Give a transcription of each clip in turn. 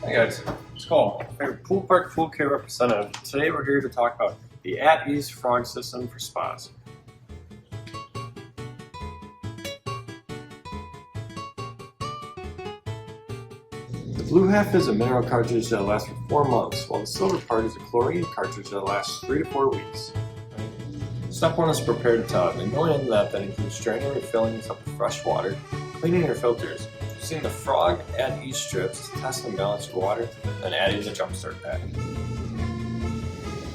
Hey guys, it's Cole, favorite Pool Park Pool Care representative. Today we're here to talk about the At Ease frog system for spas. The blue half is a mineral cartridge that lasts for 4 months, while the silver part is a chlorine cartridge that lasts 3 to 4 weeks. Step 1 is prepare the tub, and going into that includes draining your fillings up with fresh water, cleaning your filters, using the frog At Ease strips to test and balance your water, then adding the jumpstart pack.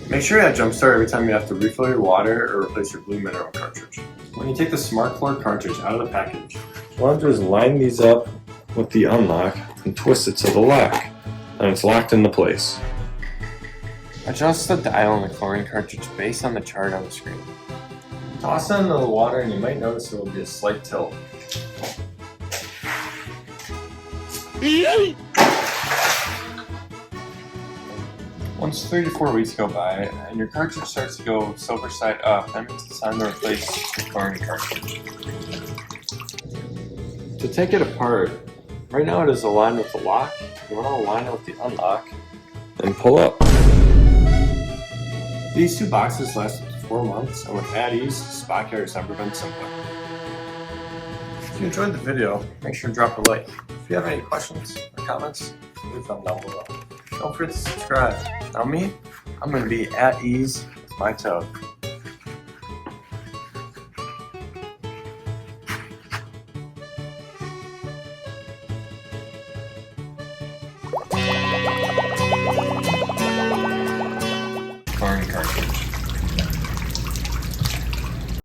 Make sure you add jumpstart every time you have to refill your water or replace your blue mineral cartridge. When you take the Smart Chlor cartridge out of the package, what I'll do is line these up with the unlock and twist it to the lock, and it's locked into place. Adjust the dial on the chlorine cartridge based on the chart on the screen. Toss it into the water and you might notice there will be a slight tilt. Once 3 to 4 weeks go by and your cartridge starts to go silver side up, that means it's time to replace the chlorine cartridge. To take it apart, right now it is aligned with the lock. You want to align it with the unlock and pull up. These two boxes last up to 4 months, and with At Ease, spa care has never been simpler. If you enjoyed the video, make sure to drop a like. If you have any questions or comments, leave them down below. Don't forget to subscribe. Now me, I'm going to be at ease with my tub. Chlorine cartridge.